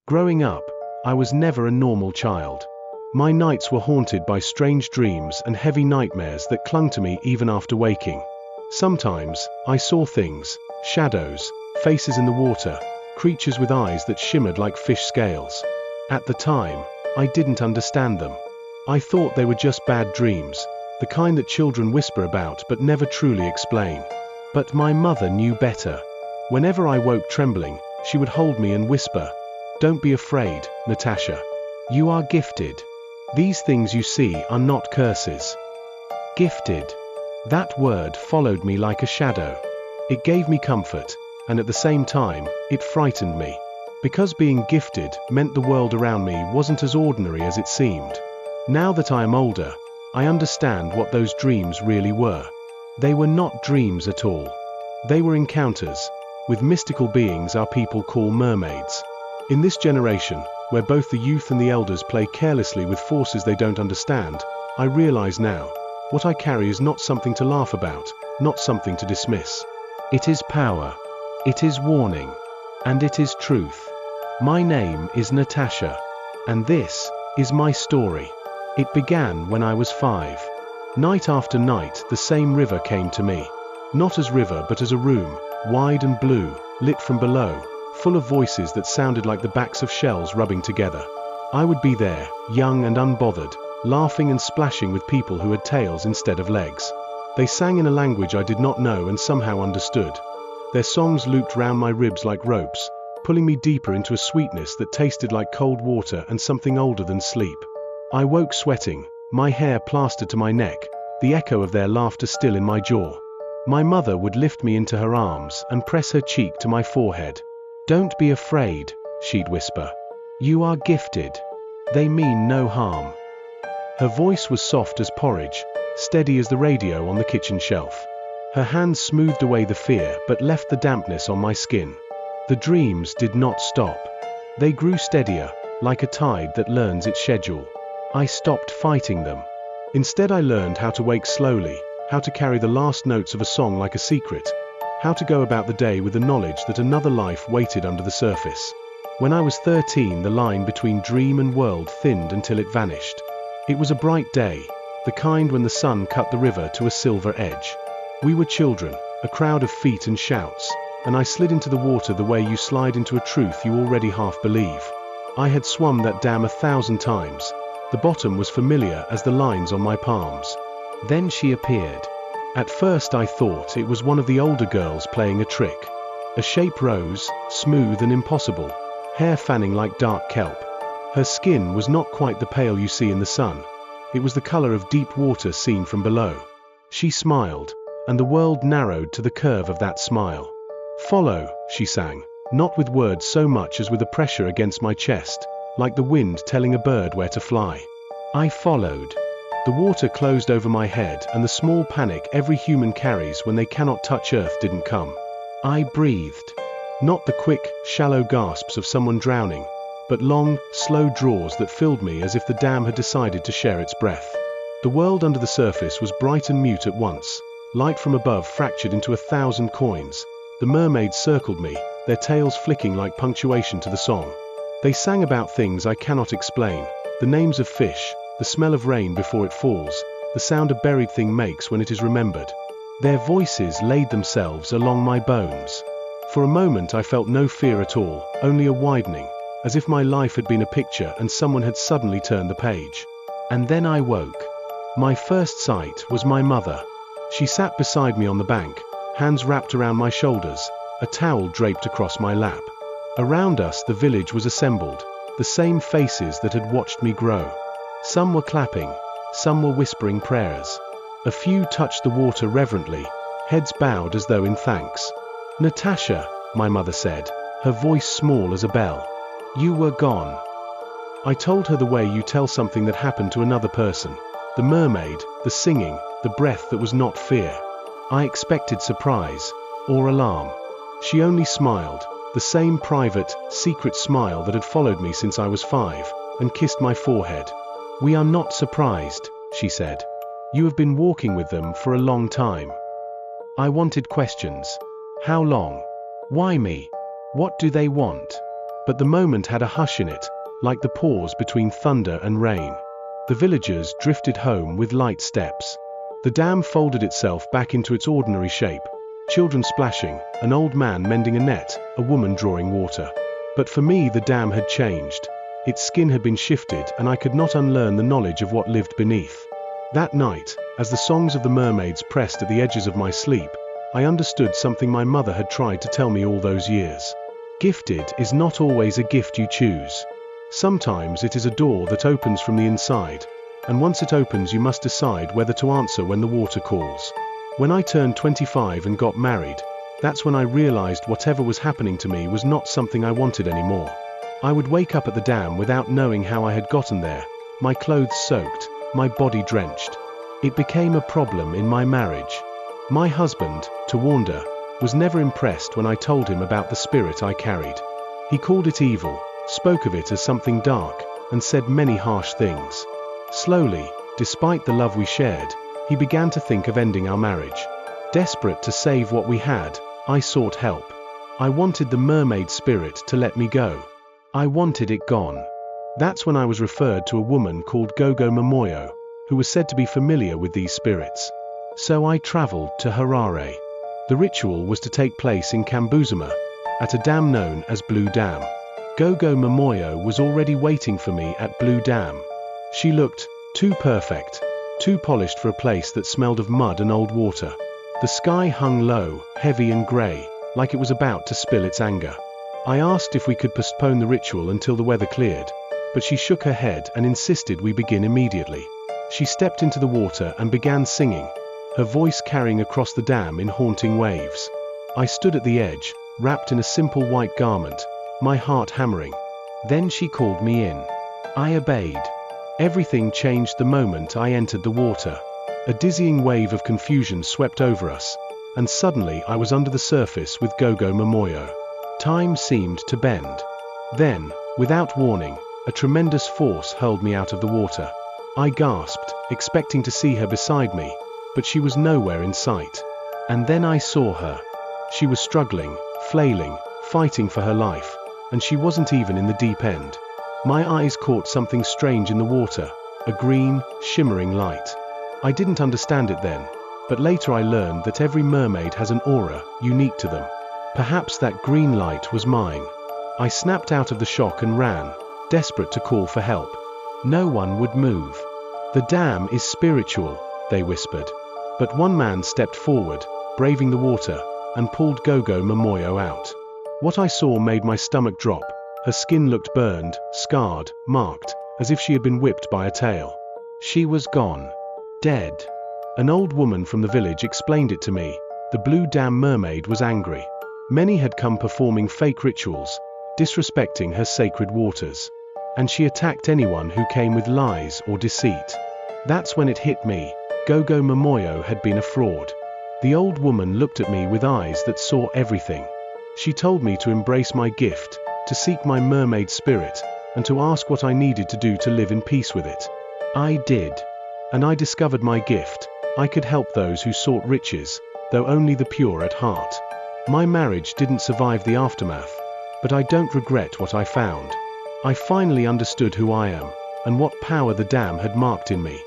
Growing up, I was never a normal child. My nights were haunted by strange dreams and heavy nightmares that clung to me even after waking. Sometimes, I saw things, shadows, faces in the water, creatures with eyes that shimmered like fish scales. At the time, I didn't understand them. I thought they were just bad dreams, the kind that children whisper about but never truly explain. But my mother knew better. Whenever I woke trembling, she would hold me and whisper, "Don't be afraid, Natasha. You are gifted. These things you see are not curses." Gifted. That word followed me like a shadow. It gave me comfort, and at the same time, it frightened me. Because being gifted meant the world around me wasn't as ordinary as it seemed. Now that I am older, I understand what those dreams really were. They were not dreams at all. They were encounters with mystical beings our people call mermaids. In this generation, where both the youth and the elders play carelessly with forces they don't understand, I realize now, what I carry is not something to laugh about, not something to dismiss. It is power. It is warning. And it is truth. My name is Natasha. And this is my story. It began when I was 5. Night after night, the same river came to me. Not as river, but as a room, wide and blue, lit from below, full of voices that sounded like the backs of shells rubbing together. I would be there, young and unbothered, laughing and splashing with people who had tails instead of legs. They sang in a language I did not know and somehow understood. Their songs looped round my ribs like ropes, pulling me deeper into a sweetness that tasted like cold water and something older than sleep. I woke sweating, my hair plastered to my neck, the echo of their laughter still in my jaw. My mother would lift me into her arms and press her cheek to my forehead. "Don't be afraid," she'd whisper. "You are gifted. They mean no harm." Her voice was soft as porridge, steady as the radio on the kitchen shelf. Her hands smoothed away the fear but left the dampness on my skin. The dreams did not stop. They grew steadier, like a tide that learns its schedule. I stopped fighting them. Instead, I learned how to wake slowly, how to carry the last notes of a song like a secret, how to go about the day with the knowledge that another life waited under the surface. When I was 13, the line between dream and world thinned until it vanished. It was a bright day, the kind when the sun cut the river to a silver edge. We were children, a crowd of feet and shouts, and I slid into the water the way you slide into a truth you already half believe. I had swum that dam 1,000 times. The bottom was familiar as the lines on my palms. Then she appeared. At first I thought it was one of the older girls playing a trick. A shape rose, smooth and impossible, hair fanning like dark kelp. Her skin was not quite the pale you see in the sun. It was the color of deep water seen from below. She smiled, and the world narrowed to the curve of that smile. "Follow," she sang, not with words so much as with a pressure against my chest, like the wind telling a bird where to fly. I followed. The water closed over my head, and the small panic every human carries when they cannot touch earth didn't come. I breathed. Not the quick, shallow gasps of someone drowning, but long, slow draws that filled me as if the dam had decided to share its breath. The world under the surface was bright and mute at once. Light from above fractured into 1,000 coins. The mermaids circled me, their tails flicking like punctuation to the song. They sang about things I cannot explain, the names of fish, the smell of rain before it falls, the sound a buried thing makes when it is remembered. Their voices laid themselves along my bones. For a moment I felt no fear at all, only a widening, as if my life had been a picture and someone had suddenly turned the page. And then I woke. My first sight was my mother. She sat beside me on the bank, hands wrapped around my shoulders, a towel draped across my lap. Around us the village was assembled, the same faces that had watched me grow. Some were clapping, some were whispering prayers. A few touched the water reverently, heads bowed as though in thanks. "Natasha," my mother said, her voice small as a bell. "You were gone." I told her the way you tell something that happened to another person. The mermaid, the singing, the breath that was not fear. I expected surprise, or alarm. She only smiled, the same private, secret smile that had followed me since I was 5, and kissed my forehead. "We are not surprised," she said. "You have been walking with them for a long time." I wanted questions. How long? Why me? What do they want? But the moment had a hush in it, like the pause between thunder and rain. The villagers drifted home with light steps. The dam folded itself back into its ordinary shape, children splashing, an old man mending a net, a woman drawing water. But for me the dam had changed. Its skin had been shifted and I could not unlearn the knowledge of what lived beneath. That night, as the songs of the mermaids pressed at the edges of my sleep, I understood something my mother had tried to tell me all those years. Gifted is not always a gift you choose. Sometimes it is a door that opens from the inside, and once it opens you must decide whether to answer when the water calls. When I turned 25 and got married, that's when I realized whatever was happening to me was not something I wanted anymore. I would wake up at the dam without knowing how I had gotten there, my clothes soaked, my body drenched. It became a problem in my marriage. My husband, Tawanda, was never impressed when I told him about the spirit I carried. He called it evil, spoke of it as something dark, and said many harsh things. Slowly, despite the love we shared, he began to think of ending our marriage. Desperate to save what we had, I sought help. I wanted the mermaid spirit to let me go. I wanted it gone. That's when I was referred to a woman called Gogo Momoyo, who was said to be familiar with these spirits. So I traveled to Harare. The ritual was to take place in Kambuzima, at a dam known as Blue Dam. Gogo Momoyo was already waiting for me at Blue Dam. She looked too perfect, too polished for a place that smelled of mud and old water. The sky hung low, heavy and grey, like it was about to spill its anger. I asked if we could postpone the ritual until the weather cleared, but she shook her head and insisted we begin immediately. She stepped into the water and began singing, her voice carrying across the dam in haunting waves. I stood at the edge, wrapped in a simple white garment, my heart hammering. Then she called me in. I obeyed. Everything changed the moment I entered the water. A dizzying wave of confusion swept over us, and suddenly I was under the surface with Gogo Momoyo. Time seemed to bend. Then, without warning, a tremendous force hurled me out of the water. I gasped, expecting to see her beside me, but she was nowhere in sight. And then I saw her. She was struggling, flailing, fighting for her life, and she wasn't even in the deep end. My eyes caught something strange in the water, a green, shimmering light. I didn't understand it then, but later I learned that every mermaid has an aura, unique to them. Perhaps that green light was mine. I snapped out of the shock and ran, desperate to call for help. No one would move. The dam is spiritual, they whispered. But one man stepped forward, braving the water, and pulled Gogo Momoyo out. What I saw made my stomach drop. Her skin looked burned, scarred, marked, as if she had been whipped by a tail. She was gone. Dead. An old woman from the village explained it to me. The Blue Dam mermaid was angry. Many had come performing fake rituals, disrespecting her sacred waters. And she attacked anyone who came with lies or deceit. That's when it hit me. Gogo Momoyo had been a fraud. The old woman looked at me with eyes that saw everything. She told me to embrace my gift, to seek my mermaid spirit, and to ask what I needed to do to live in peace with it. I did. And I discovered my gift. I could help those who sought riches, though only the pure at heart. My marriage didn't survive the aftermath, but I don't regret what I found. I finally understood who I am, and what power the dam had marked in me.